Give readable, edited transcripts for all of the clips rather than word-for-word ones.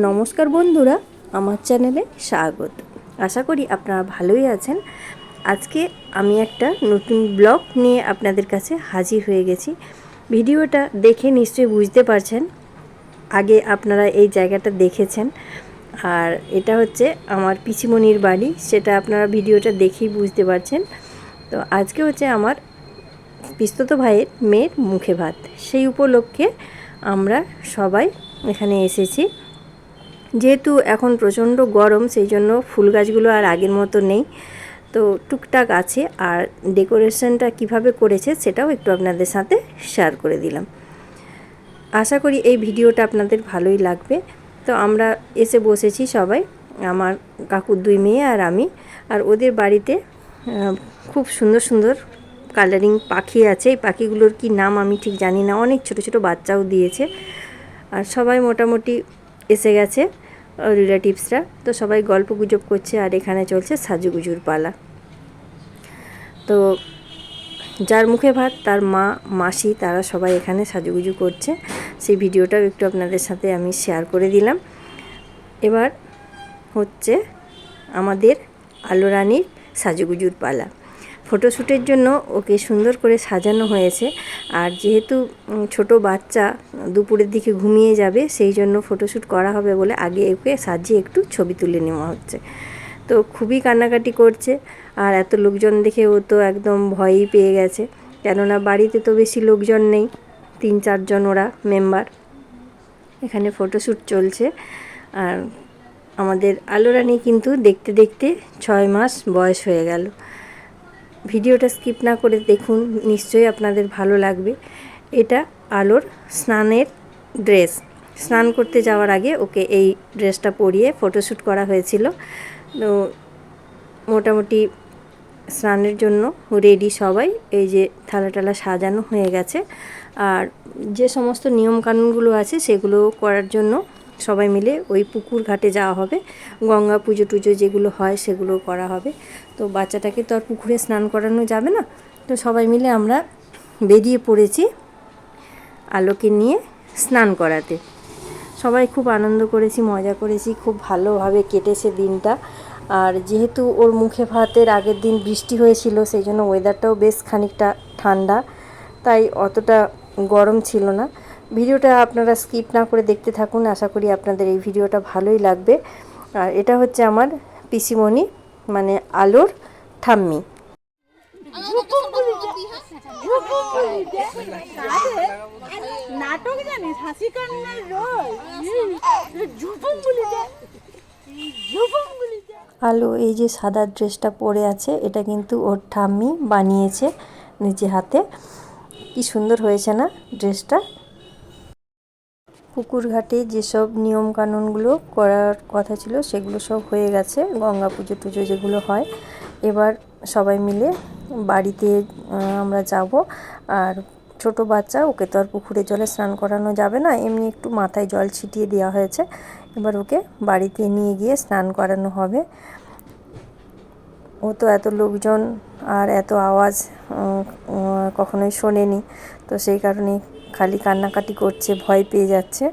নমস্কার বন্ধুরা, আমার চ্যানেলে স্বাগত। আশা করি আপনারা ভালোই আছেন। আজকে আমি একটা নতুন ব্লগ নিয়ে আপনাদের কাছে হাজির হয়ে গেছি। ভিডিওটা দেখে নিশ্চয়ই বুঝতে পারছেন, আগে আপনারা এই জায়গাটা দেখেছেন, আর এটা হচ্ছে আমার পিসিমণির বাড়ি। সেটা আপনারা ভিডিওটা দেখেই বুঝতে পারছেন। তো আজকে হচ্ছে আমার পিসতুতো ভাইয়ের মেয়ের মুখে ভাত, সেই উপলক্ষে আমরা সবাই এখানে এসেছি। যেহেতু এখন প্রচণ্ড গরম, সেই জন্য ফুল গাছগুলো আর আগের মতো নেই, তো টুকটাক আছে। আর ডেকোরেশনটা কিভাবে করেছে সেটাও একটু আপনাদের সাথে শেয়ার করে দিলাম। আশা করি এই ভিডিওটা আপনাদের ভালোই লাগবে। তো আমরা এসে বসেছি সবাই, আমার কাকুর দুই মেয়ে আর আমি। আর ওদের বাড়িতে খুব সুন্দর সুন্দর কালারিং পাখি আছে। এই পাখিগুলোর কি নাম আমি ঠিক জানি না। অনেক ছোট ছোট বাচ্চাও দিয়েছে। আর সবাই মোটামুটি এসে গেছে রিলেটিভসরা। তো সবাই গল্প গুজব করছে, আর এখানে চলছে সাজুগুজুর পালা। তো যার মুখে ভাত তার মা মাসি তারা সবাই এখানে সাজুগুজু করছে। সেই ভিডিওটাও একটু আপনাদের সাথে আমি শেয়ার করে দিলাম। এবার হচ্ছে আমাদের আলো রানীর সাজুগুজুর পালা। ফটোশ্যুটের জন্য ওকে সুন্দর করে সাজানো হয়েছে। আর যেহেতু ছোট বাচ্চা দুপুরের দিকে ঘুমিয়ে যাবে, সেই জন্য ফটোশ্যুট করা হবে বলে আগে ওকে সাজিয়ে একটু ছবি তুলে নেওয়া হচ্ছে। তো খুবই কান্নাকাটি করছে, আর এত লোকজন দেখে ও তো একদম ভয়ই পেয়ে গেছে। কেননা বাড়িতে তো বেশি লোকজন নেই, 3-4 জন ওরা মেম্বার। এখানে ফটোশ্যুট চলছে। আর আমাদের আলো রানী কিন্তু দেখতে দেখতে 6 মাস বয়স হয়ে গেল। ভিডিওটা স্কিপ না করে দেখুন, নিশ্চয়ই আপনাদের ভালো লাগবে। এটা আলোর স্নানের ড্রেস। স্নান করতে যাওয়ার আগে ওকে এই ড্রেসটা পরিয়ে ফটোশ্যুট করা হয়েছিল। তো মোটামুটি স্নানের জন্য রেডি সবাই। এই যে থালা টালা সাজানো হয়ে গেছে। আর যে সমস্ত নিয়মকানুনগুলো আছে সেগুলো করার জন্য সবাই মিলে ওই পুকুর ঘাটে যাওয়া হবে। গঙ্গা পুজো টুজো যেগুলো হয় সেগুলো করা হবে। তো বাচ্চাটাকে তো আর পুকুরে স্নান করানো যাবে না, তো সবাই মিলে আমরা বেরিয়ে পড়েছি আলোকে নিয়ে স্নান করাতে। সবাই খুব আনন্দ করেছি, মজা করেছি, খুব ভালোভাবে কেটেছে দিনটা। আর যেহেতু ওর মুখে ভাতের আগের দিন বৃষ্টি হয়েছিল, সেই জন্য ওয়েদারটাও বেশ খানিকটা ঠান্ডা, তাই অতটা গরম ছিল না। ভিডিওটা আপনারা স্কিপ না করে দেখতে থাকুন, আশা করি আপনাদের এই ভিডিওটা ভালোই লাগবে। আর এটা হচ্ছে আমার পিসিমণি, মানে আলোর ঠাম্মি। নাটক জানিস, হাসি কান্নার রোল। আলো এই যে সাদা ড্রেসটা পরে আছে, এটা কিন্তু ওর ঠাম্মি বানিয়েছে নিজে হাতে। কি সুন্দর হয়েছে না ড্রেসটা। পুকুর ঘাটে যেসব নিয়মকানুনগুলো করার কথা ছিল সেগুলো সব হয়ে গেছে, গঙ্গা পুজো টুজো যেগুলো হয়। এবার সবাই মিলে বাড়িতে আমরা যাব। আর ছোট বাচ্চা, ওকে তো আর পুকুরের জলে স্নান করানো যাবে না, এমনি একটু মাথায় জল ছিটিয়ে দেওয়া হয়েছে। এবার ওকে বাড়িতে নিয়ে গিয়ে স্নান করানো হবে। ও তো এত লোকজন আর এত আওয়াজ কখনোই শোনেনি, তো সেই কারণে খালি কান্নাকাটি করছে, ভয় পেয়ে যাচ্ছে।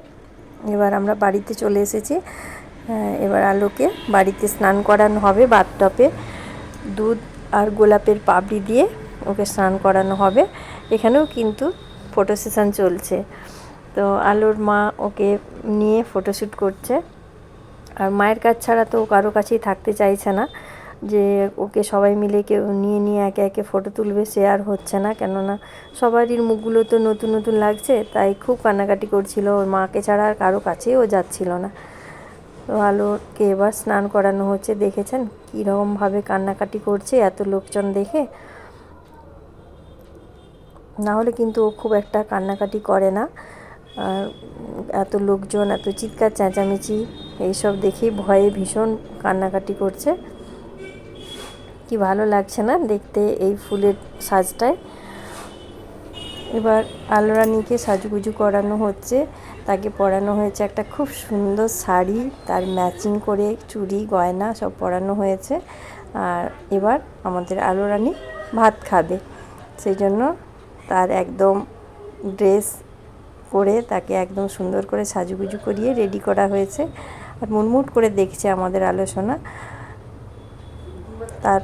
এবার আমরা বাড়িতে চলে এসেছি। এবার আলোকে বাড়িতে স্নান করানো হবে। বাথটবে দুধ আর গোলাপের পাপড়ি দিয়ে ওকে স্নান করানো হবে। এখানেও কিন্তু ফটো সেশন চলছে। তো আলোর মা ওকে নিয়ে ফটোশ্যুট করছে। আর মায়ের কাছ ছাড়া তো কারো কাছেই থাকতে চাইছে না, যে ওকে সবাই মিলে কেউ নিয়ে নিয়ে একে একে ফটো তুলবে, সে আর হচ্ছে না। কেননা সবারই মুখগুলো তো নতুন নতুন লাগছে, তাই খুব কান্নাকাটি করছিল। ওর মাকে ছাড়া আর কারো কাছেই ও যাচ্ছিল না। তো আলোকে এবার স্নান করানো হচ্ছে। দেখেছেন কীরকমভাবে কান্নাকাটি করছে এত লোকজন দেখে। না হলে কিন্তু ও খুব একটা কান্নাকাটি করে না। আর এত লোকজন, এত চিৎকার চেঁচামেচি, এইসব দেখেই ভয়ে ভীষণ কান্নাকাটি করছে। কি ভালো লাগছে না দেখতে এই ফুলের সাজটায়। এবার আলো রানীকে সাজুগুজু করানো হচ্ছে। তাকে পরানো হয়েছে একটা খুব সুন্দর শাড়ি, তার ম্যাচিং করে চুড়ি গয়না সব পরানো হয়েছে। আর এবার আমাদের আলো রানী ভাত খাবে, সেই জন্য তার একদম ড্রেস করে তাকে একদম সুন্দর করে সাজুগুজু করিয়ে রেডি করা হয়েছে। আর মুটমুট করে দেখছে আমাদের আলোচনা। তার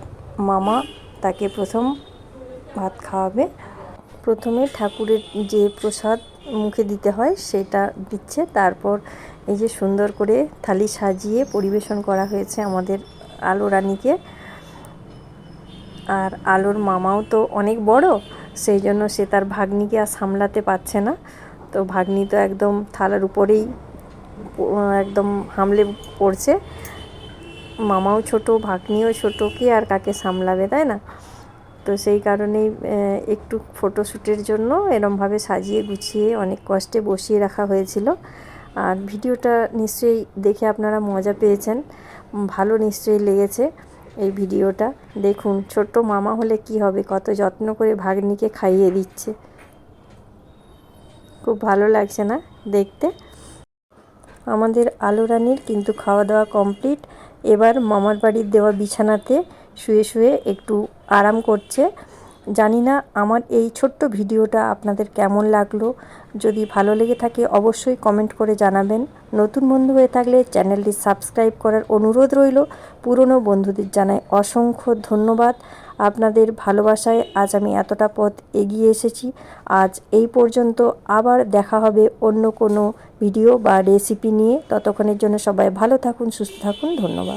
মামা তাকে প্রথম ভাত খাওয়াবে। প্রথমে ঠাকুরের যে প্রসাদ মুখে দিতে হয় সেটা দিচ্ছে, তারপর এই যে সুন্দর করে থালি সাজিয়ে পরিবেশন করা হয়েছে আমাদের আলো রানীকে। আর আলোর মামাও তো অনেক বড়, সেই জন্য সে তার ভাগ্নিকে আর সামলাতে পারছে না। তো ভাগ্নি তো একদম থালার উপরেই একদম হামলে পড়ছে। মামাও ছোট, ভাগ্নিও ছোট, কি আর কাকে সামলাবে, তাই না? তো সেই কারণেই একটু ফটোশ্যুটের জন্য এরমভাবে সাজিয়ে গুছিয়ে অনেক কষ্টে বসিয়ে রাখা হয়েছিল। আর ভিডিওটা নিশ্চয়ই দেখে আপনারা মজা পেয়েছেন, ভালো নিশ্চয়ই লেগেছে এই ভিডিওটা। দেখুন ছোট্ট মামা হলে কি হবে, কত যত্ন করে ভাগ্নিকে খাইয়ে দিচ্ছে। খুব ভালো লাগছে না দেখতে? আমাদের আলো রানীর কিন্তু খাওয়া দাওয়া কমপ্লিট। এবার মামার বাড়ির দেওয়া বিছানাতে শুয়ে শুয়ে একটু আরাম করছে। জানি না আমার এই ছোট্ট ভিডিওটা আপনাদের কেমন লাগলো। যদি ভালো লেগে থাকে অবশ্যই কমেন্ট করে জানাবেন। নতুন বন্ধু হয়ে থাকলে চ্যানেলটি সাবস্ক্রাইব করার অনুরোধ রইল। পুরনো বন্ধুদের জানাই অসংখ্য ধন্যবাদ। আপনাদের ভালোবাসায় আজ আমি এতটা পথ এগিয়ে এসেছি। আজ এই পর্যন্ত, আবার দেখা হবে অন্য কোনো ভিডিও বা রেসিপি নিয়ে। ততক্ষণের জন্য সবাই ভালো থাকুন, সুস্থ থাকুন। ধন্যবাদ।